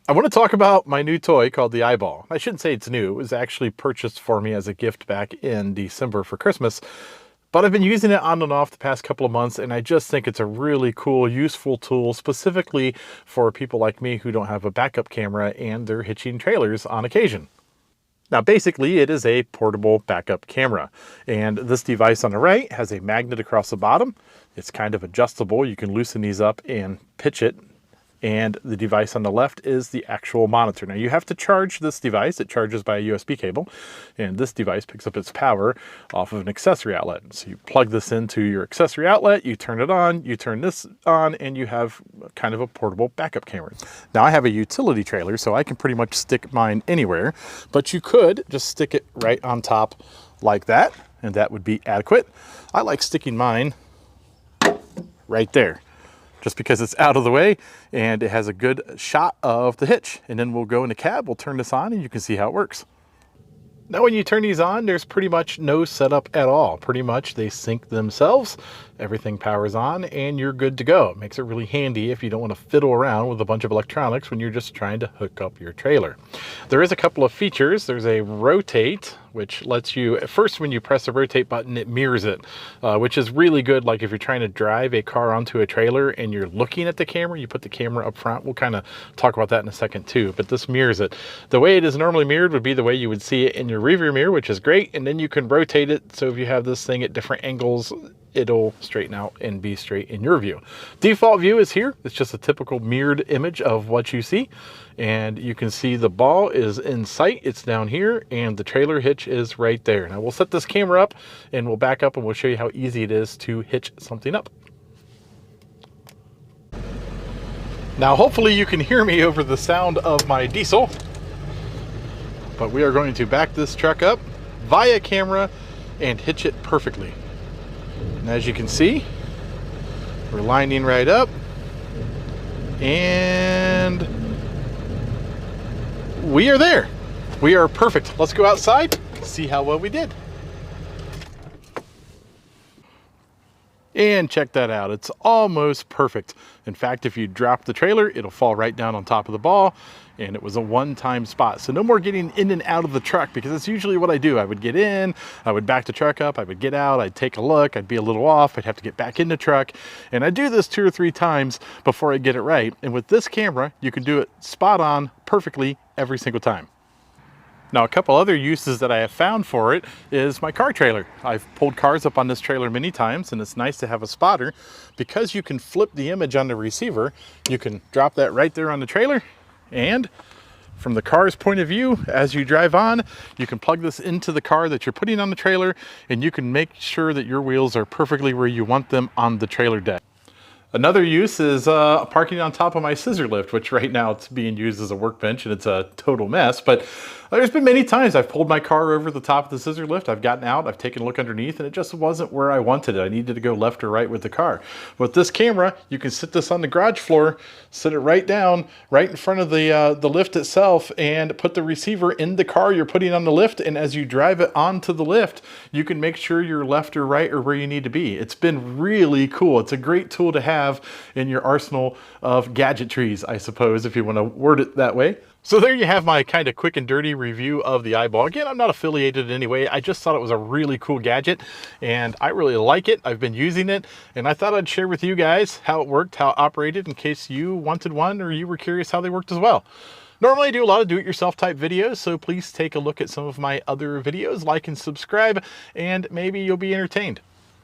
I want to talk about my new toy called the iBall. I shouldn't say it's new. It was actually purchased for me as a gift back in December for Christmas. But I've been using it on and off the past couple of months, and I just think it's a really cool, useful tool, specifically for people like me who don't have a backup camera and they're hitching trailers on occasion. Now, basically, it is a portable backup camera, and this device on the right has a magnet across the bottom. It's kind of adjustable. You can loosen these up and pitch it. And the device on the left is the actual monitor. Now you have to charge this device. It charges by a USB cable, and this device picks up its power off of an accessory outlet. So you plug this into your accessory outlet, you turn it on, you turn this on, and you have kind of a portable backup camera. Now I have a utility trailer, so I can pretty much stick mine anywhere, but you could just stick it right on top like that, and that would be adequate. I like sticking mine right there, just because it's out of the way and it has a good shot of the hitch. And then we'll go in the cab, we'll turn this on, and you can see how it works. Now when you turn these on, there's pretty much no setup at all. Pretty much they sync themselves, everything powers on, and you're good to go. It makes it really handy if you don't want to fiddle around with a bunch of electronics when you're just trying to hook up your trailer. There is a couple of features. There's a rotate, which lets you, at first when you press the rotate button, it mirrors it, which is really good. Like if you're trying to drive a car onto a trailer and you're looking at the camera, you put the camera up front. We'll kind of talk about that in a second too, but this mirrors it. The way it is normally mirrored would be the way you would see it in your rearview mirror, which is great. And then you can rotate it. So if you have this thing at different angles, it'll straighten out and be straight in your view. Default view is here. It's just a typical mirrored image of what you see. And you can see the ball is in sight. It's down here, and the trailer hitch is right there. Now we'll set this camera up and we'll back up and we'll show you how easy it is to hitch something up. Now hopefully you can hear me over the sound of my diesel, but we are going to back this truck up via camera and hitch it perfectly. And as you can see, we're lining right up, and we are there. We are perfect. Let's go outside, see how well we did. And check that out, it's almost perfect. In fact, if you drop the trailer, it'll fall right down on top of the ball, and it was a one-time spot. So no more getting in and out of the truck, because that's usually what I do. I would get in, I would back the truck up, I would get out, I'd take a look, I'd be a little off, I'd have to get back in the truck, and I do this 2 or 3 times before I get it right. And with this camera, you can do it spot on, perfectly, every single time. Now, a couple other uses that I have found for it is my car trailer. I've pulled cars up on this trailer many times, and it's nice to have a spotter because you can flip the image on the receiver. You can drop that right there on the trailer, and from the car's point of view, as you drive on, you can plug this into the car that you're putting on the trailer, and you can make sure that your wheels are perfectly where you want them on the trailer deck. Another use is parking on top of my scissor lift, which right now it's being used as a workbench and it's a total mess. But there's been many times I've pulled my car over the top of the scissor lift. I've gotten out, I've taken a look underneath, and it just wasn't where I wanted it. I needed to go left or right with the car. With this camera, you can sit this on the garage floor, sit it right down, right in front of the lift itself, and put the receiver in the car you're putting on the lift. And as you drive it onto the lift, you can make sure you're left or right or where you need to be. It's been really cool. It's a great tool to have in your arsenal of gadgetries, I suppose, if you want to word it that way. So there you have my kind of quick and dirty review of the iBall. Again, I'm not affiliated in any way. I just thought it was a really cool gadget, and I really like it. I've been using it, and I thought I'd share with you guys how it worked, how it operated, in case you wanted one or you were curious how they worked as well. Normally I do a lot of do-it-yourself type videos, so please take a look at some of my other videos, like and subscribe, and maybe you'll be entertained.